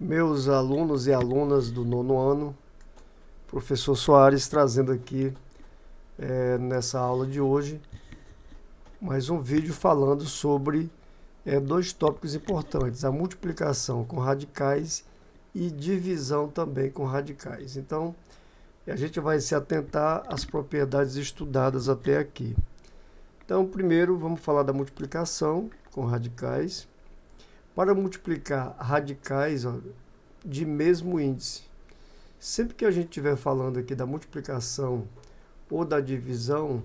Meus alunos e alunas do nono ano, professor Soares trazendo aqui nessa aula de hoje mais um vídeo falando sobre dois tópicos importantes: a multiplicação com radicais e divisão também com radicais. Então, a gente vai se atentar às propriedades estudadas até aqui. Então, primeiro vamos falar da multiplicação com radicais. Para multiplicar radicais de mesmo índice, sempre que a gente estiver falando aqui da multiplicação ou da divisão,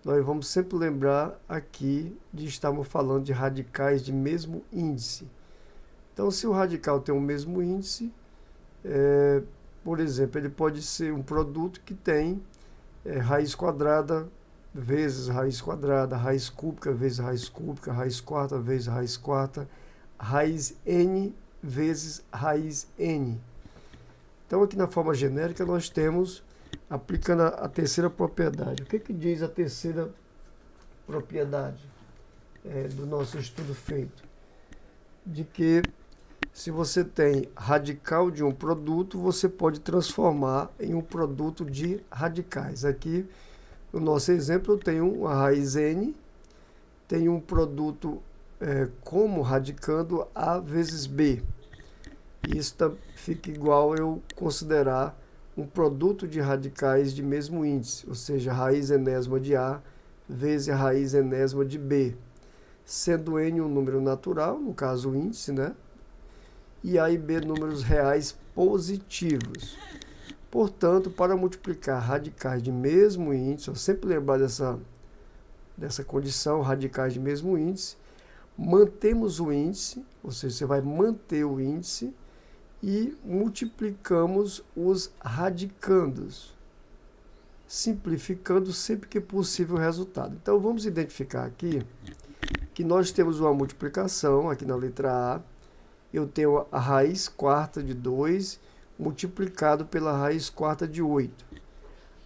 nós vamos sempre lembrar aqui de estarmos falando de radicais de mesmo índice. Então, se o radical tem o mesmo índice, por exemplo, ele pode ser um produto que tem raiz quadrada vezes raiz quadrada, raiz cúbica vezes raiz quarta vezes raiz quarta, raiz n vezes raiz n. Então, aqui na forma genérica, nós temos, aplicando a terceira propriedade. O que diz a terceira propriedade do nosso estudo feito? De que se você tem radical de um produto, você pode transformar em um produto de radicais. Aqui, no nosso exemplo, eu tenho uma raiz n, tenho um produto como radicando a vezes b. Isso fica igual eu considerar um produto de radicais de mesmo índice, ou seja, a raiz enésima de a vezes a raiz enésima de b, sendo n um número natural, no caso o índice, né? E a e b números reais positivos. Portanto, para multiplicar radicais de mesmo índice, eu sempre lembrar dessa condição, radicais de mesmo índice, mantemos o índice, ou seja, você vai manter o índice e multiplicamos os radicandos, simplificando sempre que possível o resultado. Então, vamos identificar aqui que nós temos uma multiplicação, aqui na letra A, eu tenho a raiz quarta de 2 multiplicado pela raiz quarta de 8.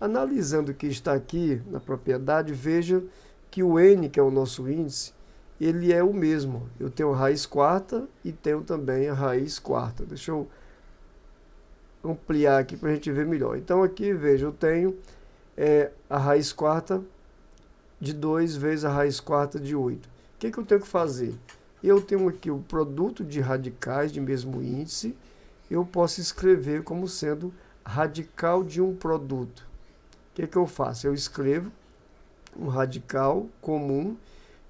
Analisando o que está aqui na propriedade, veja que o n, que é o nosso índice, ele é o mesmo. Eu tenho a raiz quarta e tenho também a raiz quarta. Deixa eu ampliar aqui para a gente ver melhor. Então aqui, veja, eu tenho a raiz quarta de 2 vezes a raiz quarta de 8. O que eu tenho que fazer? Eu tenho aqui o produto de radicais de mesmo índice, eu posso escrever como sendo radical de um produto. O que eu faço? Eu escrevo um radical comum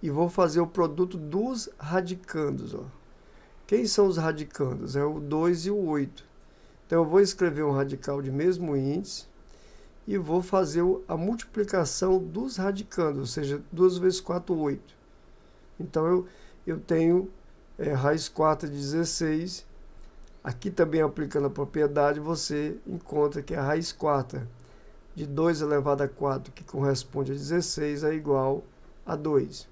e vou fazer o produto dos radicandos. Quem são os radicandos? É o 2 e o 8. Então, eu vou escrever um radical de mesmo índice e vou fazer a multiplicação dos radicandos, ou seja, 2 vezes 4, 8. Então, eu tenho raiz quarta de 16. Aqui também, aplicando a propriedade, você encontra que a raiz quarta de 2 elevado a 4, que corresponde a 16, é igual a 2.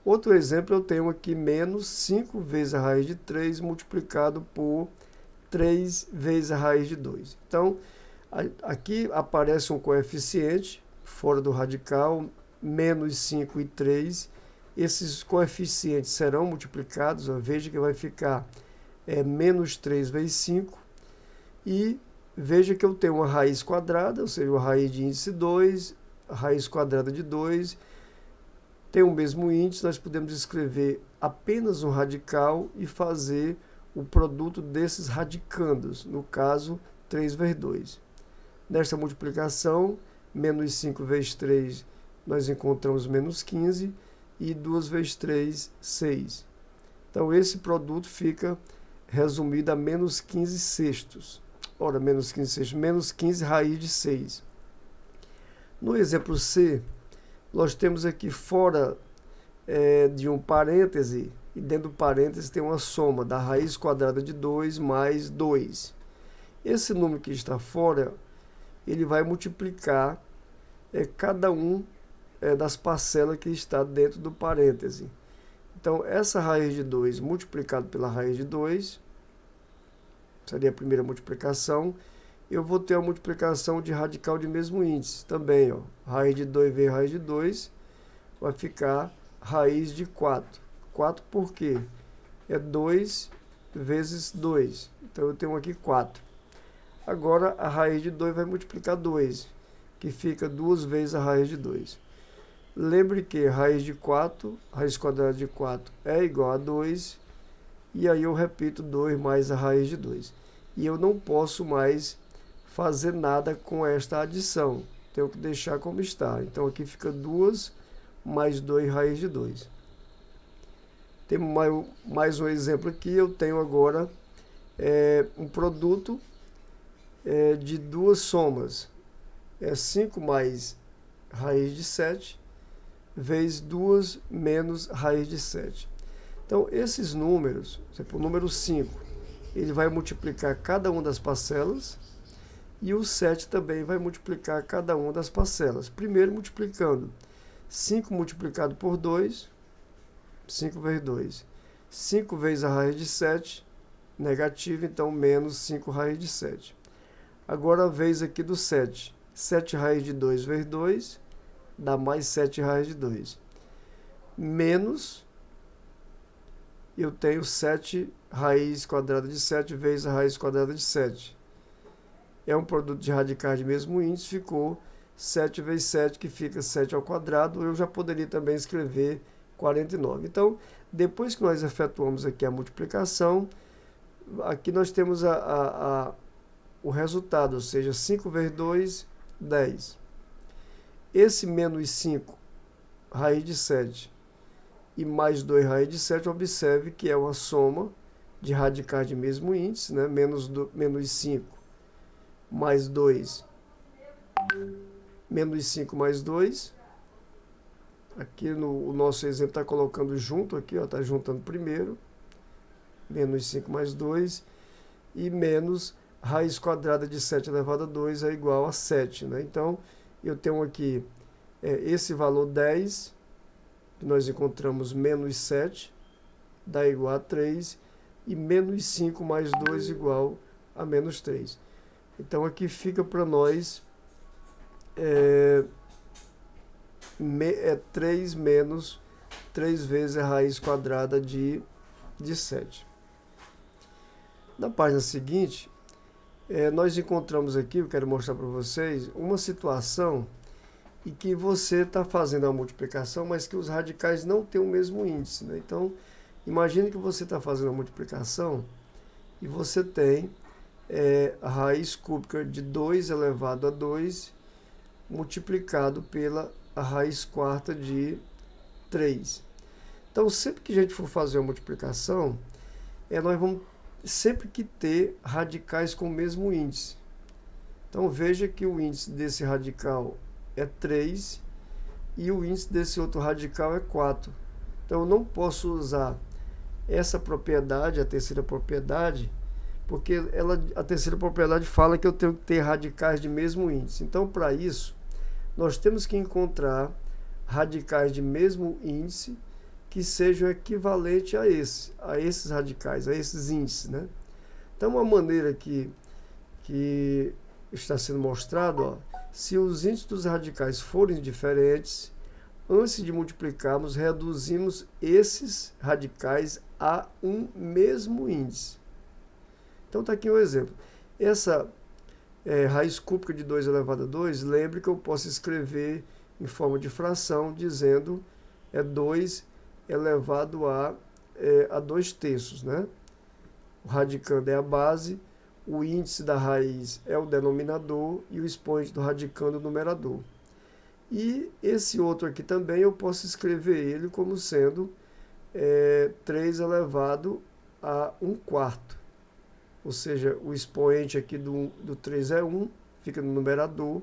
Outro exemplo, eu tenho aqui menos 5 vezes a raiz de 3 multiplicado por 3 vezes a raiz de 2. Então, aqui aparece um coeficiente fora do radical, menos 5 e 3. Esses coeficientes serão multiplicados, veja que vai ficar menos 3 vezes 5. E veja que eu tenho uma raiz quadrada, ou seja, a raiz de índice 2, a raiz quadrada de 2, tem o mesmo índice, nós podemos escrever apenas um radical e fazer o produto desses radicandos, no caso, 3 vezes 2. Nesta multiplicação, menos 5 vezes 3, nós encontramos menos 15, e 2 vezes 3, 6. Então, esse produto fica resumido a menos 15 sextos. Ora, menos 15 sextos, menos 15 raiz de 6. No exemplo C, nós temos aqui fora de um parêntese, e dentro do parêntese tem uma soma da raiz quadrada de 2 mais 2. Esse número que está fora, ele vai multiplicar cada um das parcelas que está dentro do parêntese. Então, essa raiz de 2 multiplicado pela raiz de 2, seria a primeira multiplicação. Eu vou ter a multiplicação de radical de mesmo índice também. Raiz de 2 vezes raiz de 2 vai ficar raiz de 4. 4 por quê? É 2 vezes 2. Então eu tenho aqui 4. Agora a raiz de 2 vai multiplicar 2, que fica 2 vezes a raiz de 2. Lembre que raiz de 4, raiz quadrada de 4 é igual a 2, e aí eu repito 2 mais a raiz de 2. E eu não posso mais fazer nada com esta adição, tenho que deixar como está. Então aqui fica 2 mais 2 raiz de 2. Tem mais um exemplo aqui, eu tenho agora um produto de duas somas. 5 mais raiz de 7 vezes 2 menos raiz de 7. Então, esses números, por exemplo, o número 5, ele vai multiplicar cada uma das parcelas, e o 7 também vai multiplicar cada uma das parcelas. Primeiro multiplicando 5 multiplicado por 2, 5 vezes 2. 5 vezes a raiz de 7, negativo, então menos 5 raiz de 7. Agora a vez aqui do 7. 7 raiz de 2 vezes 2, dá mais 7 raiz de 2. Menos, eu tenho 7 raiz quadrada de 7 vezes a raiz quadrada de 7. É um produto de radicais de mesmo índice, ficou 7 vezes 7, que fica 7 ao quadrado. Eu já poderia também escrever 49. Então, depois que nós efetuamos aqui a multiplicação, aqui nós temos o resultado, ou seja, 5 vezes 2, 10. Esse menos 5, raiz de 7, e mais 2 raiz de 7, observe que é uma soma de radicais de mesmo índice, né? Menos 5 mais 2, menos 5 mais 2. Aqui o nosso exemplo está colocando junto, aqui está juntando primeiro, menos 5 mais 2, e menos raiz quadrada de 7 elevado a 2 é igual a 7. Né? Então, eu tenho aqui esse valor 10, que nós encontramos menos 7, dá igual a 3, e menos 5 mais 2 igual a menos 3. Então, aqui fica para nós 3 menos 3 vezes a raiz quadrada de 7. Na página seguinte, nós encontramos aqui, eu quero mostrar para vocês, uma situação em que você está fazendo a multiplicação, mas que os radicais não têm o mesmo índice. Né? Então, imagine que você está fazendo a multiplicação e você tem a raiz cúbica de 2 elevado a 2 multiplicado pela a raiz quarta de 3. Então, sempre que a gente for fazer a multiplicação, nós vamos sempre que ter radicais com o mesmo índice. Então, veja que o índice desse radical é 3 e o índice desse outro radical é 4. Então, eu não posso usar essa propriedade, a terceira propriedade, porque a terceira propriedade fala que eu tenho que ter radicais de mesmo índice. Então, para isso, nós temos que encontrar radicais de mesmo índice que sejam equivalentes a esses radicais, a esses índices. Né? Então, uma maneira que está sendo mostrado, ó, se os índices dos radicais forem diferentes, antes de multiplicarmos, reduzimos esses radicais a um mesmo índice. Então, está aqui um exemplo. Essa raiz cúbica de 2 elevado a 2, lembre que eu posso escrever em forma de fração, dizendo 2 elevado a 2 terços. Né? O radicando é a base, o índice da raiz é o denominador e o expoente do radicando é o numerador. E esse outro aqui também eu posso escrever ele como sendo 3 elevado a 1 quarto. Ou seja, o expoente aqui do 3 é 1, fica no numerador,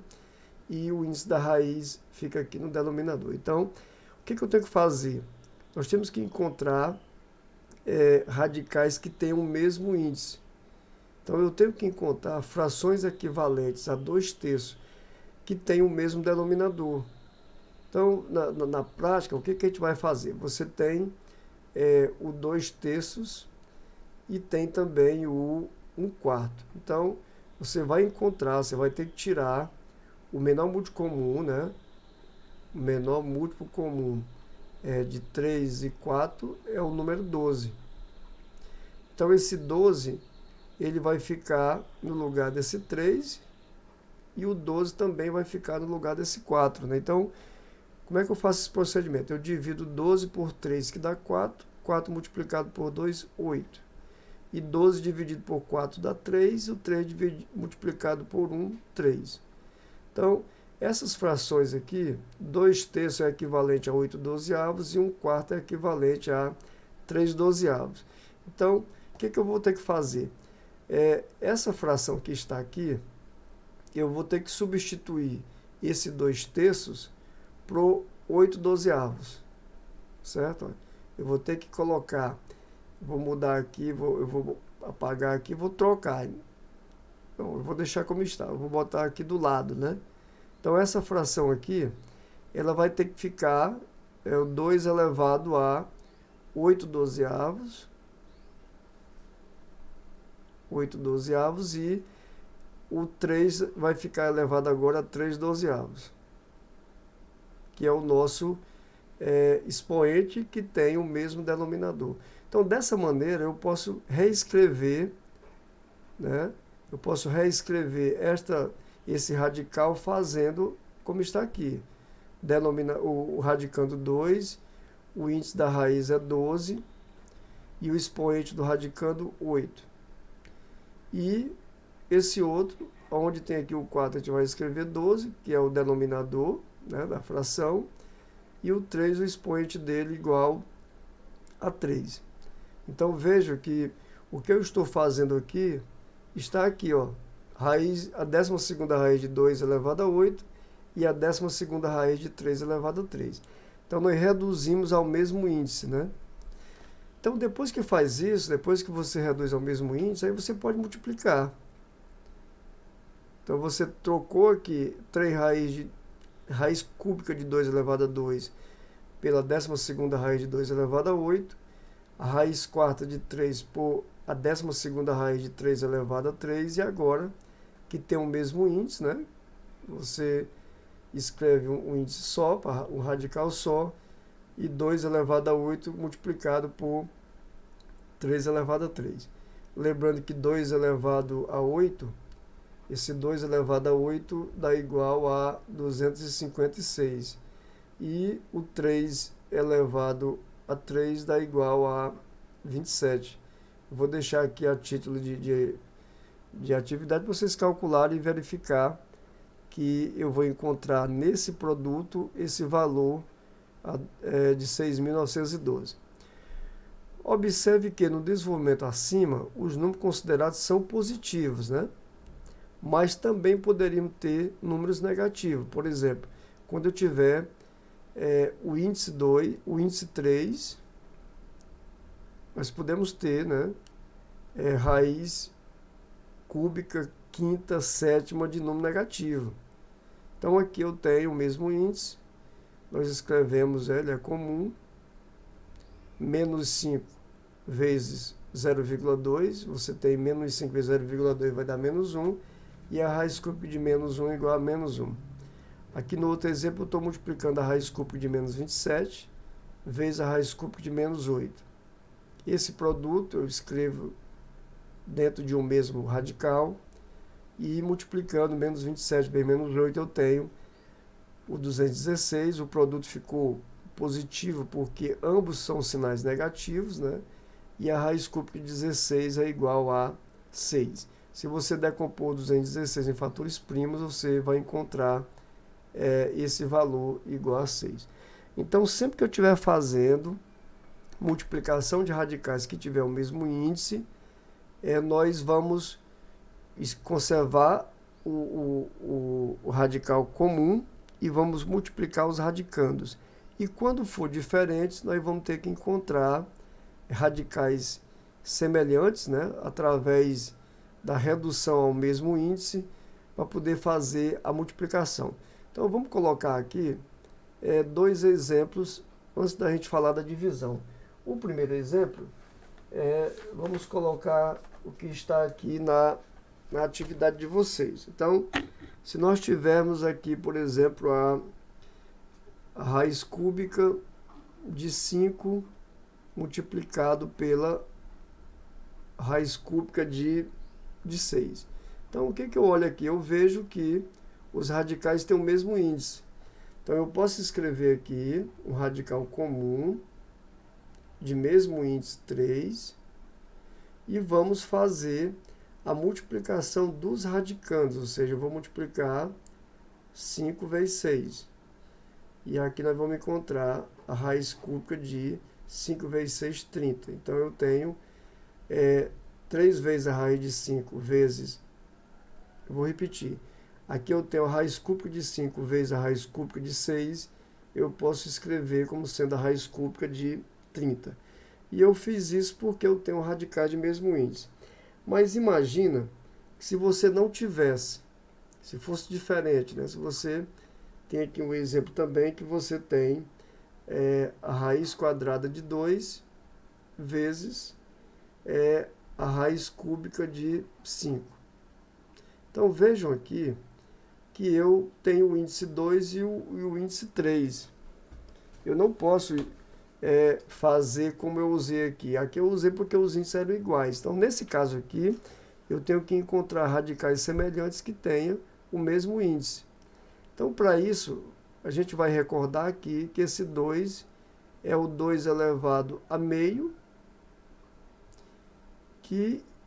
e o índice da raiz fica aqui no denominador. Então, o que eu tenho que fazer? Nós temos que encontrar radicais que tenham o mesmo índice. Então, eu tenho que encontrar frações equivalentes a 2 terços que tenham o mesmo denominador. Então, na prática, o que a gente vai fazer? Você tem o 2 terços e tem também o 1 quarto. Então, você vai ter que tirar o menor múltiplo comum, né? O menor múltiplo comum de 3 e 4 é o número 12. Então, esse 12, ele vai ficar no lugar desse 3, e o 12 também vai ficar no lugar desse 4, né? Então, como é que eu faço esse procedimento? Eu divido 12 por 3, que dá 4. 4 multiplicado por 2, 8. E 12 dividido por 4 dá 3. E o 3 multiplicado por 1, 3. Então, essas frações aqui, 2/3 é equivalente a 8/12 e 1/4 é equivalente a 3/12. Então, o que eu vou ter que fazer? Essa fração que está aqui, eu vou ter que substituir esse 2/3 para 8/12, certo? Eu vou ter que colocar, vou mudar aqui, eu vou apagar aqui, vou trocar. Então, eu vou deixar como está, eu vou botar aqui do lado, né? Então, essa fração aqui, ela vai ter que ficar o 2 elevado a 8/12, 8/12, e o 3 vai ficar elevado agora a 3/12, que é o nosso expoente que tem o mesmo denominador. Então, dessa maneira, eu posso reescrever, né? Eu posso reescrever esse radical fazendo como está aqui. O radicando 2, o índice da raiz é 12 e o expoente do radicando 8. E esse outro, onde tem aqui o 4, a gente vai escrever 12, que é o denominador, né, da fração, e o 3, o expoente dele igual a 3. Então, veja que o que eu estou fazendo aqui está aqui, ó, a 12ª raiz de 2 elevado a 8 e a 12ª raiz de 3 elevado a 3. Então, nós reduzimos ao mesmo índice, né? Então, depois que faz isso, depois que você reduz ao mesmo índice, aí você pode multiplicar. Então, você trocou aqui 3 raiz cúbica de 2 elevado a 2 pela 12ª raiz de 2 elevado a 8, a raiz quarta de 3 por a 12ª raiz de 3 elevado a 3, e agora, que tem o mesmo índice, né? Você escreve um índice só, um radical só, e 2 elevado a 8 multiplicado por 3 elevado a 3. Lembrando que 2 elevado a 8, esse 2 elevado a 8 dá igual a 256. E o 3 elevado a 3 dá igual a 27. Vou deixar aqui a título de atividade para vocês calcularem e verificar que eu vou encontrar nesse produto esse valor de 6.912. Observe que no desenvolvimento acima, os números considerados são positivos, né? Mas também poderiam ter números negativos. Por exemplo, quando eu tiver o índice 2, o índice 3, nós podemos ter, né, raiz cúbica quinta, sétima de número negativo. Então aqui eu tenho o mesmo índice, nós escrevemos, ele é comum, menos 5 vezes 0,2, você tem menos 5 vezes 0,2 vai dar menos 1, e a raiz cúbica de menos 1 é igual a menos 1. Aqui no outro exemplo eu estou multiplicando a raiz cúbica de menos 27 vezes a raiz cúbica de menos 8. Esse produto eu escrevo dentro de um mesmo radical, e multiplicando menos 27 vezes menos 8 eu tenho o 216, o produto ficou positivo porque ambos são sinais negativos, né? E a raiz cúbica de 16 é igual a 6. Se você decompor 216 em fatores primos, você vai encontrar esse valor igual a 6. Então, sempre que eu estiver fazendo multiplicação de radicais que tiver o mesmo índice, nós vamos conservar o radical comum e vamos multiplicar os radicandos. E quando for diferentes, nós vamos ter que encontrar radicais semelhantes, né, através da redução ao mesmo índice, para poder fazer a multiplicação. Então, vamos colocar aqui 2 exemplos antes da gente falar da divisão. O primeiro exemplo, vamos colocar o que está aqui na atividade de vocês. Então, se nós tivermos aqui, por exemplo, a raiz cúbica de 5 multiplicado pela raiz cúbica de 6. Então, o que eu olho aqui? Eu vejo que os radicais têm o mesmo índice. Então, eu posso escrever aqui um radical comum de mesmo índice 3 e vamos fazer a multiplicação dos radicandos, ou seja, eu vou multiplicar 5 vezes 6. E aqui nós vamos encontrar a raiz cúbica de 5 vezes 6, 30. Então, eu tenho 3 vezes a raiz de 5 vezes... Eu vou repetir. Aqui eu tenho a raiz cúbica de 5 vezes a raiz cúbica de 6. Eu posso escrever como sendo a raiz cúbica de 30. E eu fiz isso porque eu tenho radicais de mesmo índice. Mas imagina que se você não tivesse, se fosse diferente, né? Se você tem aqui um exemplo também que você tem a raiz quadrada de 2 vezes a raiz cúbica de 5. Então vejam aqui que eu tenho o índice 2 e o índice 3. Eu não posso fazer como eu usei aqui. Aqui eu usei porque os índices eram iguais. Então, nesse caso aqui, eu tenho que encontrar radicais semelhantes que tenham o mesmo índice. Então, para isso, a gente vai recordar aqui que esse 2 é o 2 elevado a meio,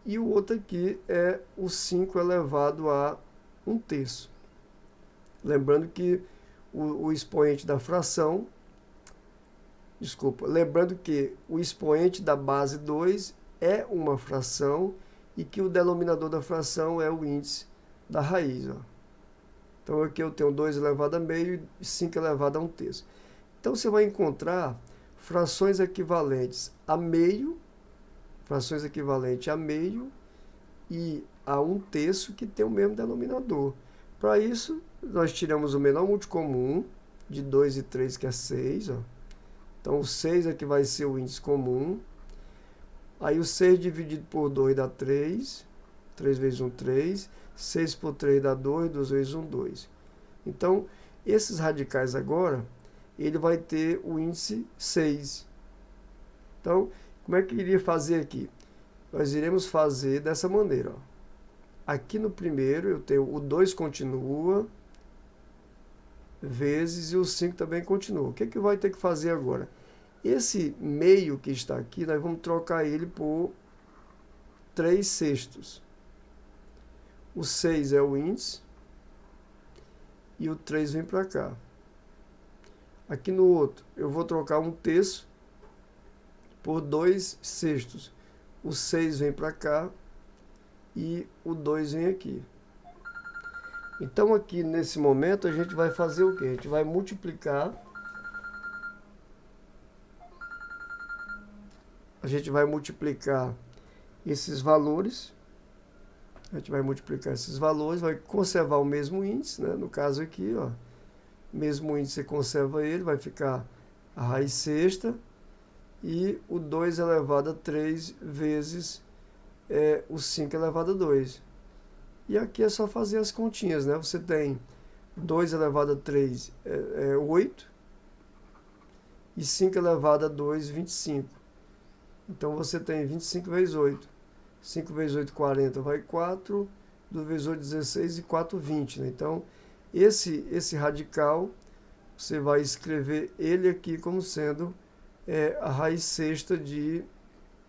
e o outro aqui é o 5 elevado a 1/3. Lembrando que o expoente da fração, lembrando que o expoente da base 2 é uma fração e que o denominador da fração é o índice da raiz. Ó. Então aqui eu tenho 2 elevado a meio e 5 elevado a 1/3. Então você vai encontrar frações equivalentes a meio, e a 1/3 que tem o mesmo denominador. Para isso, nós tiramos o menor múltiplo comum de 2 e 3, que é 6. Ó. Então, o 6 aqui vai ser o índice comum. Aí, o 6 dividido por 2 dá 3. 3 vezes 1, 3. 6 por 3 dá 2. 2 vezes 1, 2. Então, esses radicais agora, ele vai ter o índice 6. Então, como é que iria fazer aqui? Nós iremos fazer dessa maneira. Ó. Aqui no primeiro eu tenho o 2 continua, vezes, e o 5 também continua. O que vai ter que fazer agora? Esse meio que está aqui, nós vamos trocar ele por 3/6. O 6 é o índice e o 3 vem para cá. Aqui no outro, eu vou trocar 1/3 por 2/6. O 6 vem para cá e o 2 vem aqui. Então, aqui nesse momento, a gente vai fazer o quê? A gente vai multiplicar. Esses valores. Vai conservar o mesmo índice, né? No caso aqui, ó, mesmo índice você conserva ele, vai ficar a raiz sexta e o 2 elevado a 3 vezes o 5 elevado a 2. E aqui é só fazer as continhas, né? Você tem 2 elevado a 3 é 8 e 5 elevado a 2, 25. Então você tem 25 vezes 8. 5 vezes 8, 40, vai 4. 2 vezes 8, 16 e 4, 20. Né? Então, esse radical, você vai escrever ele aqui como sendo a raiz sexta de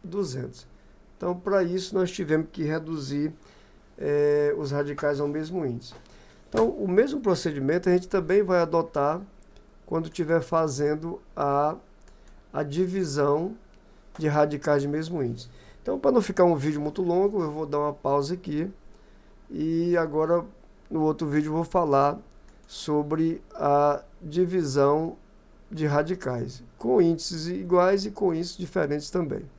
200. Então, para isso, nós tivemos que reduzir os radicais ao mesmo índice. Então, o mesmo procedimento a gente também vai adotar quando estiver fazendo a divisão de radicais de mesmo índice. Então, para não ficar um vídeo muito longo, eu vou dar uma pausa aqui. E agora, no outro vídeo, eu vou falar sobre a divisão de radicais, com índices iguais e com índices diferentes também.